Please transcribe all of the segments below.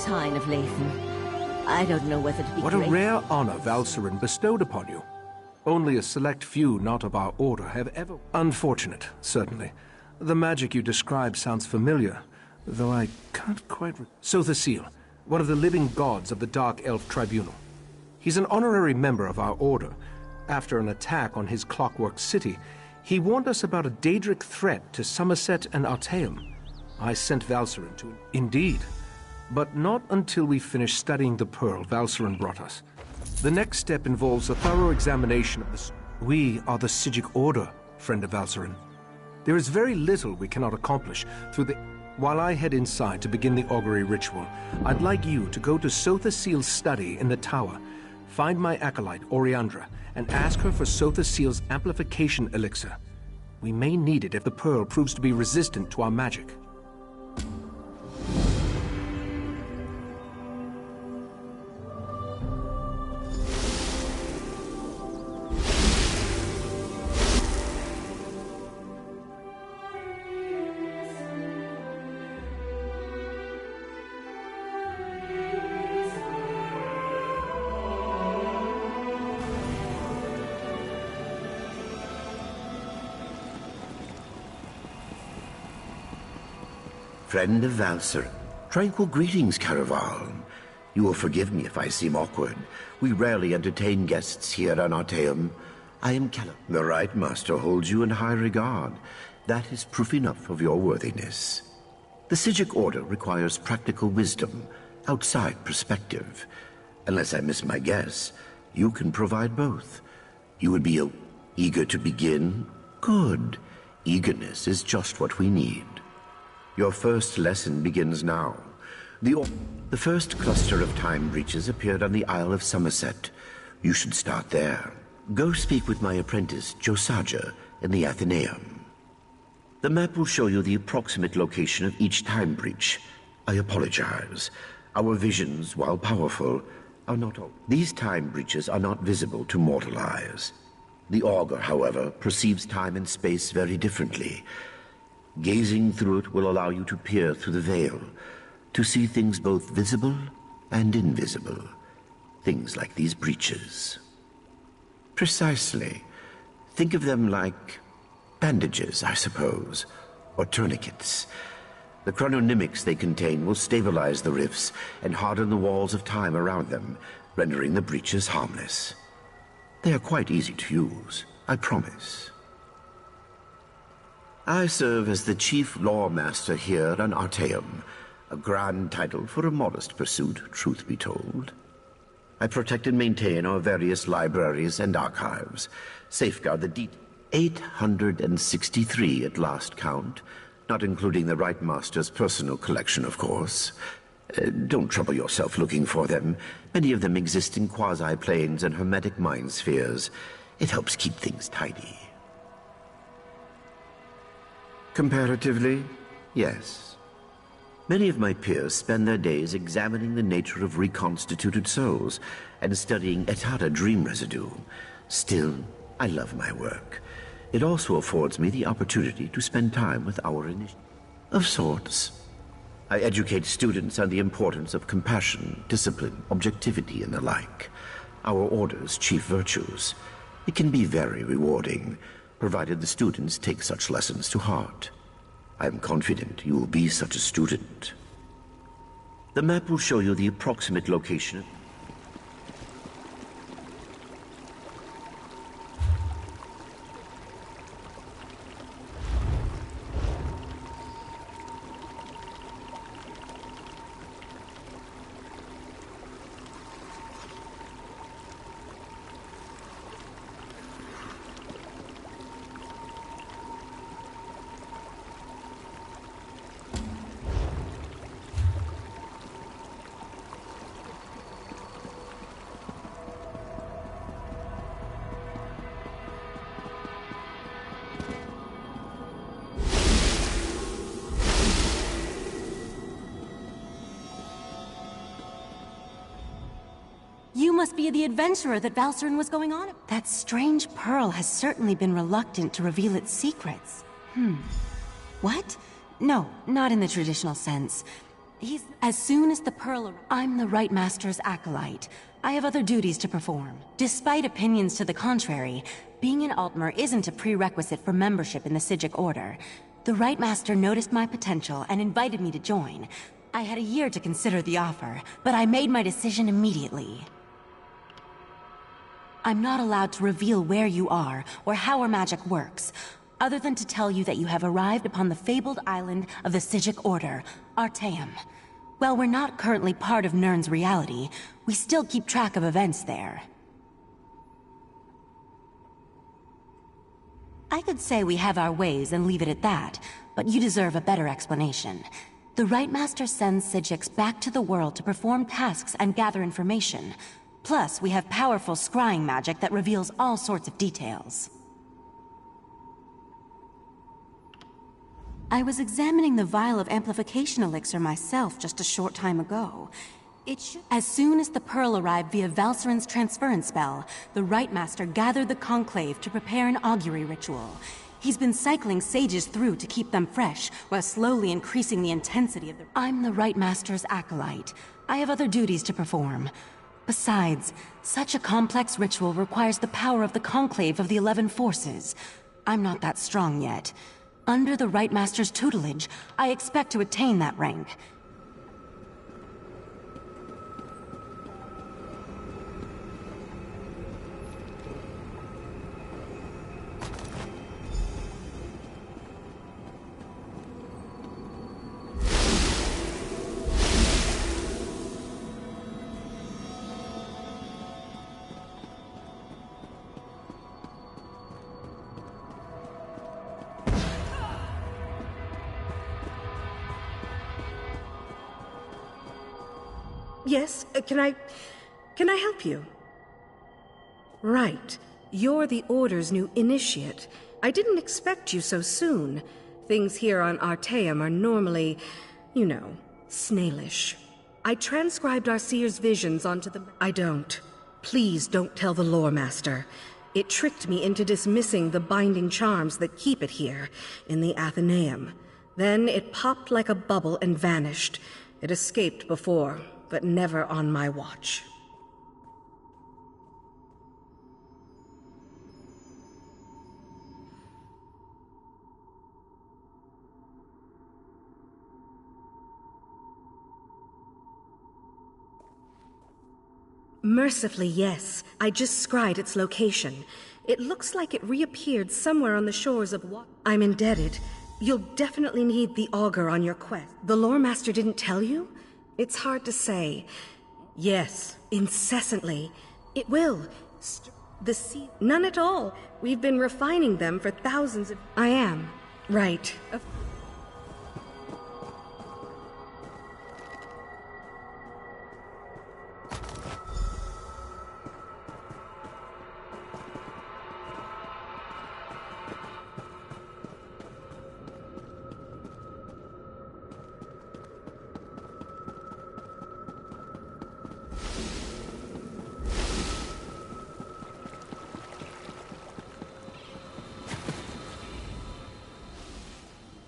sign of Lathan. I don't know whether to be What a rare honor Valcerin bestowed upon you. Only a select few not of our order have ever... Unfortunate, certainly. The magic you describe sounds familiar, though I can't quite... Sothasil, one of the living gods of the Dark Elf Tribunal. He's an honorary member of our order. After an attack on his Clockwork City, he warned us about a Daedric threat to Somerset and Artaeum. I sent Valcerin to... Indeed. But not until we finished studying the pearl Valcerin brought us. The next step involves a thorough examination of the... We are the Psijic Order, friend of Valcerin. There is very little we cannot accomplish through the... While I head inside to begin the augury ritual, I'd like you to go to Sothasil's study in the tower, find my acolyte, Oriandra, and ask her for Sothasil's amplification elixir. We may need it if the pearl proves to be resistant to our magic. Friend of Valcerin. Tranquil greetings, Caraval. You will forgive me if I seem awkward. We rarely entertain guests here on Artaeum. I am Callum. The Right Master holds you in high regard. That is proof enough of your worthiness. The Psijic Order requires practical wisdom, outside perspective. Unless I miss my guess, you can provide both. You would be eager to begin? Good. Eagerness is just what we need. Your first lesson begins now. The first cluster of time breaches appeared on the Isle of Somerset. You should start there. Go speak with my apprentice, Josaja, in the Athenaeum. The map will show you the approximate location of each time breach. I apologize. Our visions, while powerful, are not all. These time breaches are not visible to mortal eyes. The augur, however, perceives time and space very differently. Gazing through it will allow you to peer through the veil, to see things both visible and invisible. Things like these breaches. Precisely. Think of them like bandages, I suppose, or tourniquets. The chrononymics they contain will stabilize the rifts and harden the walls of time around them, rendering the breaches harmless. They are quite easy to use, I promise. I serve as the Chief Law Master here on Artaeum, a grand title for a modest pursuit, truth be told. I protect and maintain our various libraries and archives, safeguard the 863 at last count, not including the Right Master's personal collection, of course. Don't trouble yourself looking for them. Many of them exist in quasi-planes and hermetic mind spheres. It helps keep things tidy. Comparatively, yes. Many of my peers spend their days examining the nature of reconstituted souls and studying Etata dream residue. Still, I love my work. It also affords me the opportunity to spend time with our initiative. Of sorts. I educate students on the importance of compassion, discipline, objectivity, and the like. Our order's chief virtues. It can be very rewarding, provided the students take such lessons to heart. I am confident you will be such a student. The map will show you the approximate location. You must be the adventurer that Valcerin was going on. That strange pearl has certainly been reluctant to reveal its secrets. What? No, not in the traditional sense. As soon as the pearl... I'm the Right Master's acolyte. I have other duties to perform. Despite opinions to the contrary, being an Altmer isn't a prerequisite for membership in the Psijic Order. The Right Master noticed my potential and invited me to join. I had a year to consider the offer, but I made my decision immediately. I'm not allowed to reveal where you are or how our magic works, other than to tell you that you have arrived upon the fabled island of the Psijic Order, Artaeum. While we're not currently part of Nirn's reality, we still keep track of events there. I could say we have our ways and leave it at that, but you deserve a better explanation. The Right Master sends Psijics back to the world to perform tasks and gather information. Plus, we have powerful scrying magic that reveals all sorts of details. I was examining the vial of amplification elixir myself just a short time ago. As soon as the pearl arrived via Valserin's transference spell, the Right Master gathered the Conclave to prepare an augury ritual. He's been cycling sages through to keep them fresh, while slowly increasing the intensity of the... I'm the Right Master's acolyte. I have other duties to perform. Besides, such a complex ritual requires the power of the Conclave of the 11 Forces. I'm not that strong yet. Under the Right Master's tutelage, I expect to attain that rank. Yes, can I help you? Right. You're the Order's new initiate. I didn't expect you so soon. Things here on Artaeum are normally, you know, snailish. I transcribed our seer's visions onto the... I don't. Please don't tell the Lore Master. It tricked me into dismissing the binding charms that keep it here, in the Athenaeum. Then it popped like a bubble and vanished. It escaped before, but never on my watch. Mercifully, yes. I just scryed its location. It looks like it reappeared somewhere on the shores of water. I'm indebted. You'll definitely need the augur on your quest. The Lore Master didn't tell you? It's hard to say. Yes, incessantly. It will. The sea... None at all. We've been refining them for thousands of... I am. Right.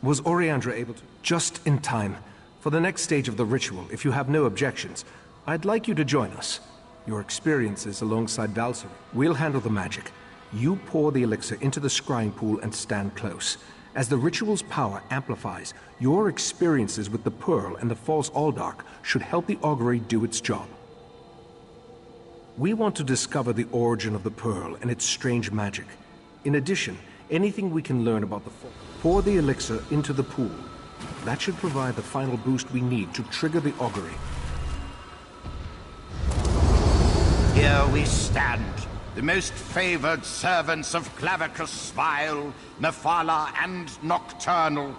Was Oriandra able to... Just in time. For the next stage of the ritual, if you have no objections, I'd like you to join us. Your experiences alongside Valserin. We'll handle the magic. You pour the elixir into the scrying pool and stand close. As the ritual's power amplifies, your experiences with the Pearl and the false Aldark should help the augury do its job. We want to discover the origin of the Pearl and its strange magic. In addition, anything we can learn about the fall. Pour the elixir into the pool. That should provide the final boost we need to trigger the augury. Here we stand, the most favored servants of Clavicus Vile, Nephala, and Nocturnal,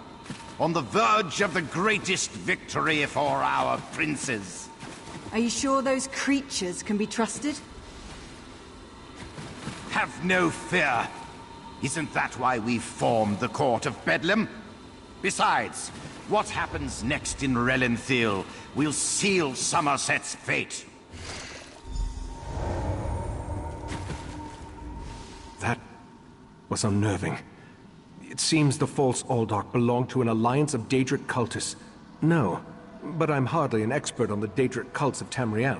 on the verge of the greatest victory for our princes. Are you sure those creatures can be trusted? Have no fear. Isn't that why we formed the Court of Bedlam? Besides, what happens next in Relenthiel will seal Somerset's fate. That was unnerving. It seems the false Aldark belonged to an alliance of Daedric cultists. No, but I'm hardly an expert on the Daedric cults of Tamriel.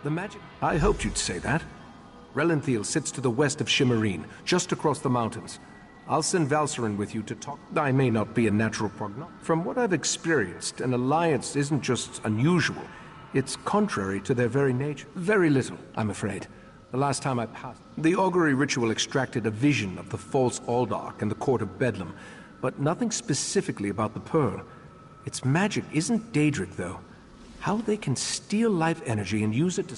The magic... I hoped you'd say that. Relenthiel sits to the west of Shimmerine, just across the mountains. I'll send Valcerin with you to talk. I may not be a natural prognosticator. From what I've experienced, an alliance isn't just unusual. It's contrary to their very nature. Very little, I'm afraid. The last time I passed... The augury ritual extracted a vision of the false Aldark and the court of Bedlam, but nothing specifically about the Pearl. Its magic isn't Daedric, though. How they can steal life energy and use it to...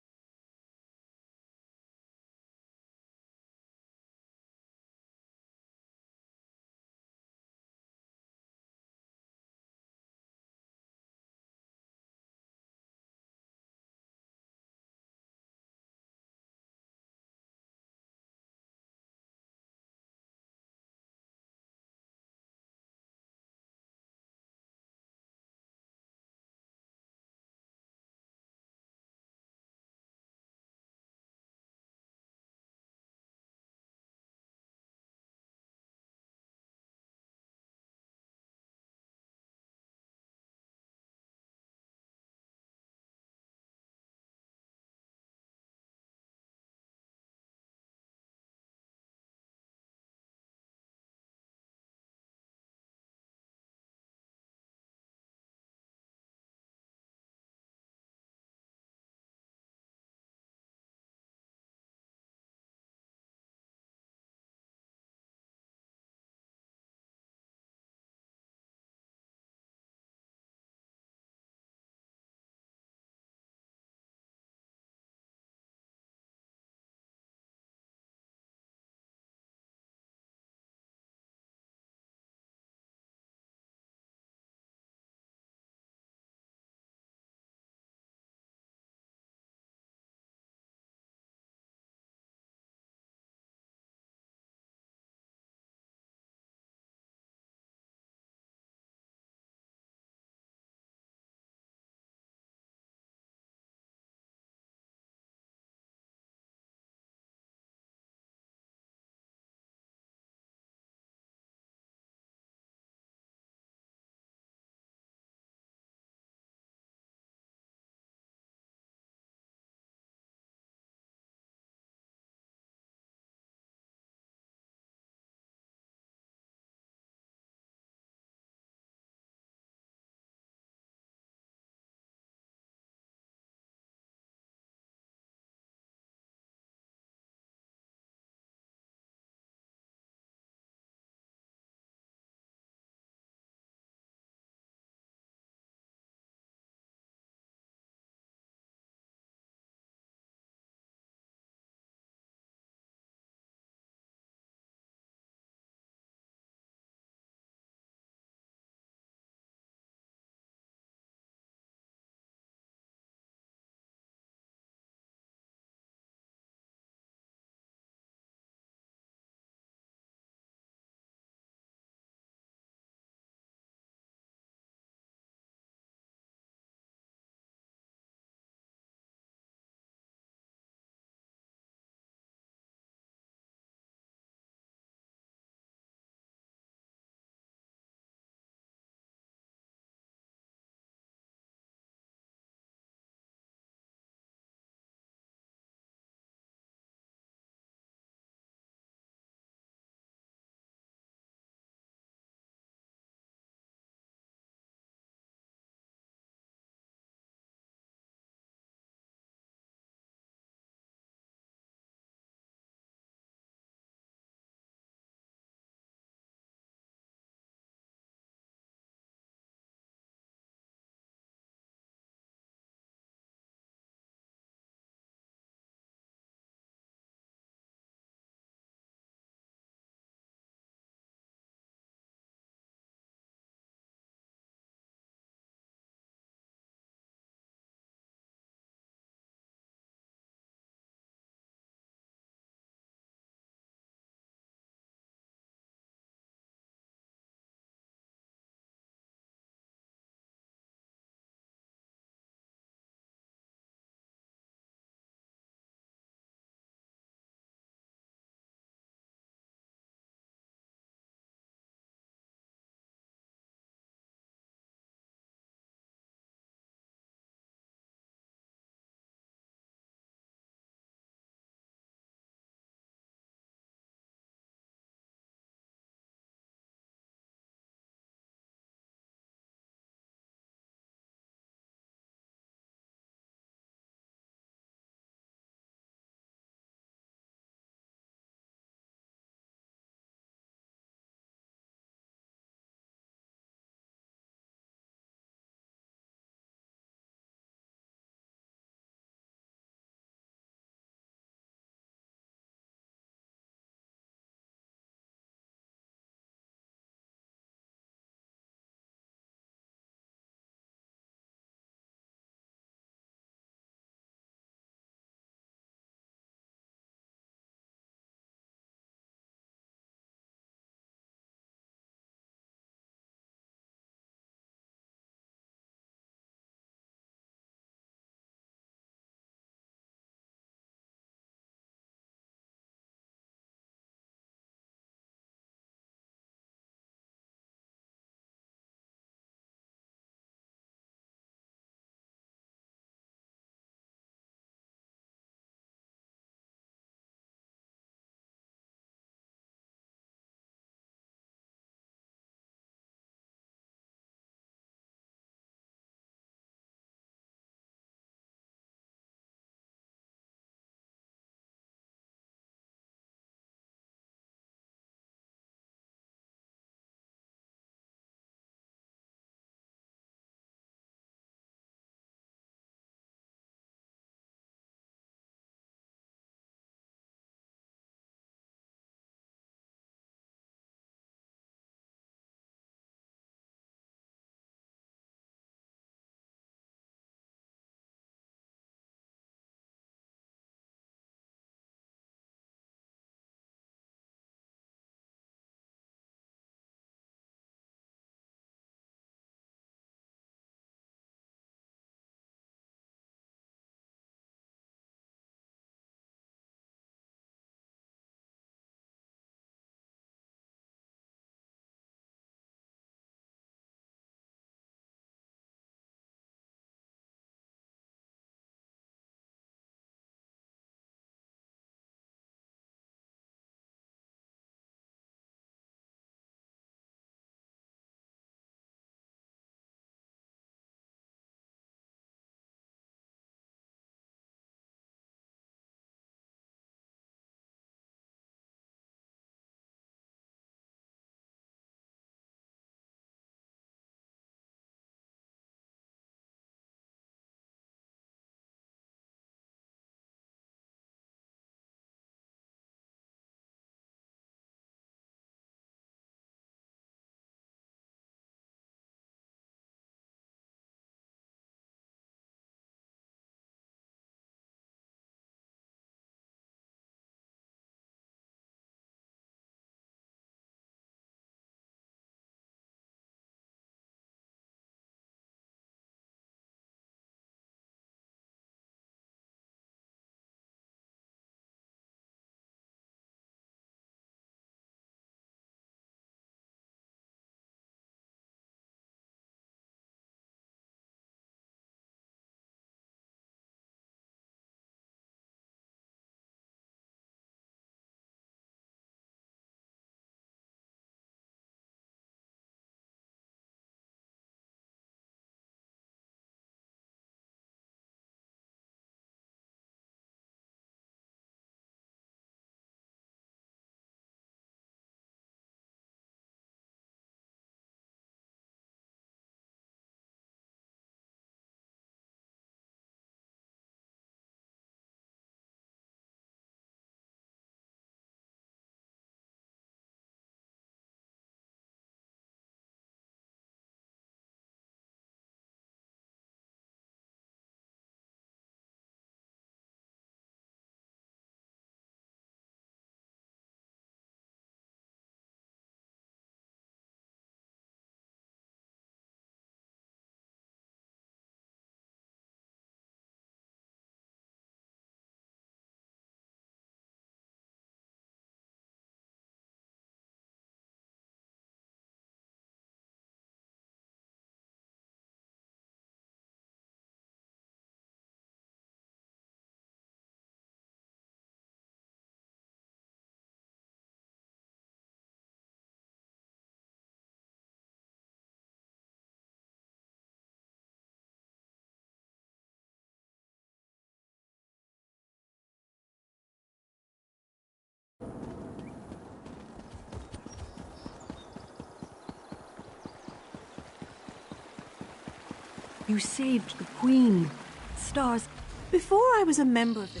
You saved the Queen. Stars. Before I was a member of the...